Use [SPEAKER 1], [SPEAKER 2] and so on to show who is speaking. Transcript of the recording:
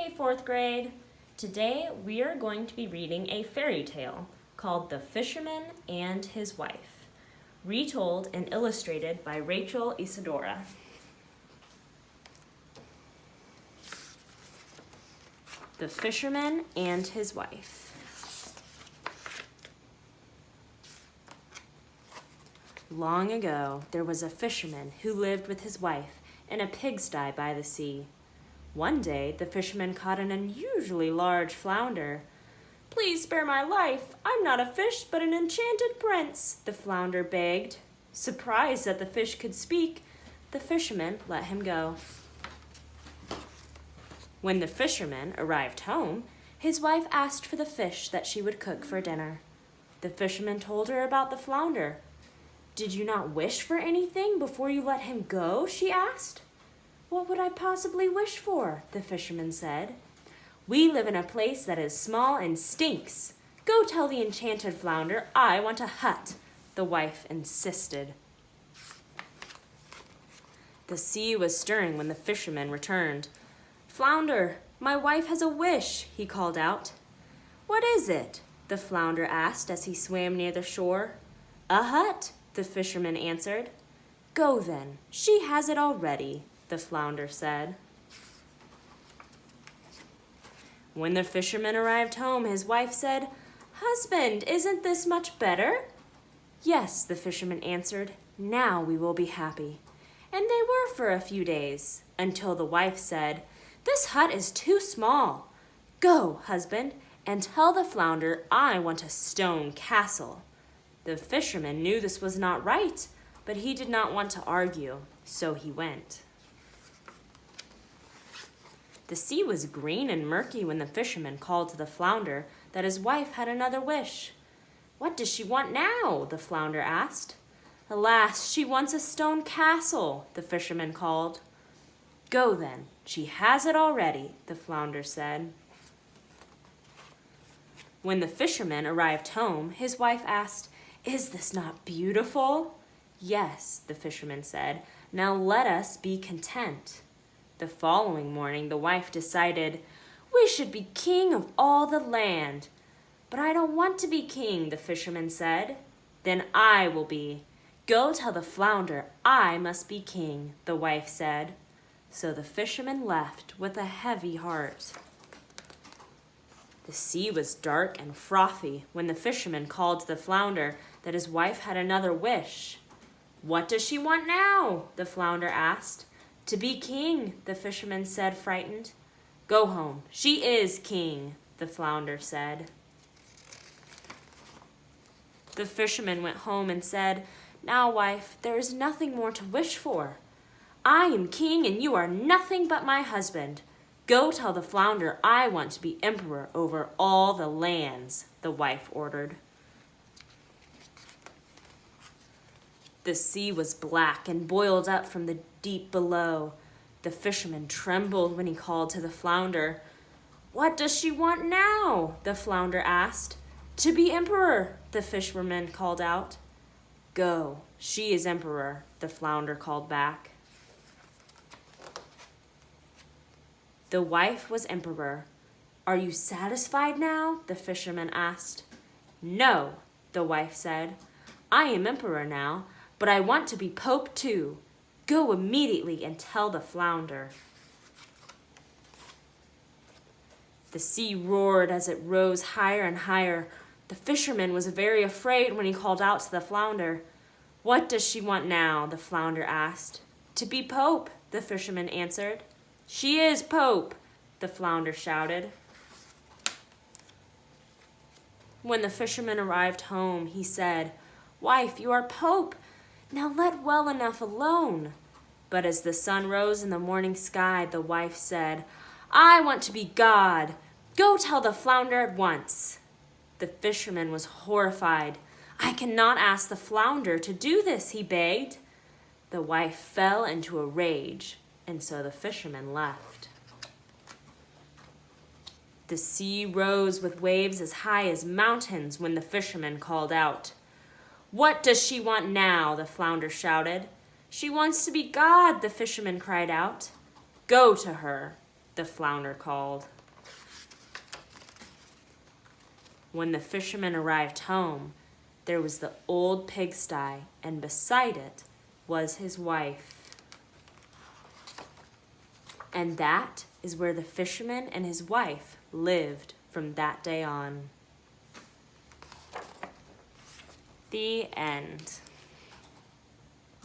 [SPEAKER 1] Hey, fourth grade. Today we are going to be reading a fairy tale called The Fisherman and His Wife, retold and illustrated by Rachel Isadora. The Fisherman and His Wife. Long ago, there was a fisherman who lived with his wife in a pigsty by the sea. One day, the fisherman caught an unusually large flounder. "Please spare my life. I'm not a fish, but an enchanted prince," the flounder begged. Surprised that the fish could speak, the fisherman let him go. When the fisherman arrived home, his wife asked for the fish that she would cook for dinner. The fisherman told her about the flounder. "Did you not wish for anything before you let him go?" she asked. "What would I possibly wish for?" the fisherman said. "We live in a place that is small and stinks. Go tell the enchanted flounder I want a hut," the wife insisted. The sea was stirring when the fisherman returned. "Flounder, my wife has a wish," he called out. "What is it?" the flounder asked as he swam near the shore. "A hut," the fisherman answered. "Go then, she has it already," the flounder said. When the fisherman arrived home, his wife said, "Husband, isn't this much better?" "Yes," the fisherman answered, "now we will be happy." And they were for a few days, until the wife said, "This hut is too small. Go, husband, and tell the flounder I want a stone castle." The fisherman knew this was not right, but he did not want to argue, so he went. The sea was green and murky when the fisherman called to the flounder that his wife had another wish. "What does she want now?" the flounder asked. "Alas, she wants a stone castle," the fisherman called. "Go then, she has it already," the flounder said. When the fisherman arrived home, his wife asked, "Is this not beautiful?" "Yes," the fisherman said. "Now let us be content." The following morning, the wife decided, "We should be king of all the land." "But I don't want to be king," the fisherman said. "Then I will be. Go tell the flounder I must be king," the wife said. So the fisherman left with a heavy heart. The sea was dark and frothy when the fisherman called to the flounder that his wife had another wish. "What does she want now?" the flounder asked. "To be king," the fisherman said, frightened. "Go home. She is king," the flounder said. The fisherman went home and said, "Now, wife, there is nothing more to wish for. I am king and you are nothing but my husband. Go tell the flounder I want to be emperor over all the lands," the wife ordered. The sea was black and boiled up from the deep below. The fisherman trembled when he called to the flounder. "What does she want now?" the flounder asked. "To be emperor," the fisherman called out. "Go, she is emperor," the flounder called back. The wife was emperor. "Are you satisfied now?" the fisherman asked. "No," the wife said. "I am emperor now, but I want to be pope too. Go immediately and tell the flounder." The sea roared as it rose higher and higher. The fisherman was very afraid when he called out to the flounder. "What does she want now?" the flounder asked. "To be pope," the fisherman answered. "She is pope," the flounder shouted. When the fisherman arrived home, he said, "Wife, you are pope. Now let well enough alone." But as the sun rose in the morning sky, the wife said, "I want to be God. Go tell the flounder at once." The fisherman was horrified. "I cannot ask the flounder to do this," he begged. The wife fell into a rage, and so the fisherman left. The sea rose with waves as high as mountains when the fisherman called out. "What does she want now?" the flounder shouted. "She wants to be God," the fisherman cried out. "Go to her." the flounder called. When the fisherman arrived home, there was the old pigsty, and beside it was his wife. And that is where the fisherman and his wife lived from that day on. The end.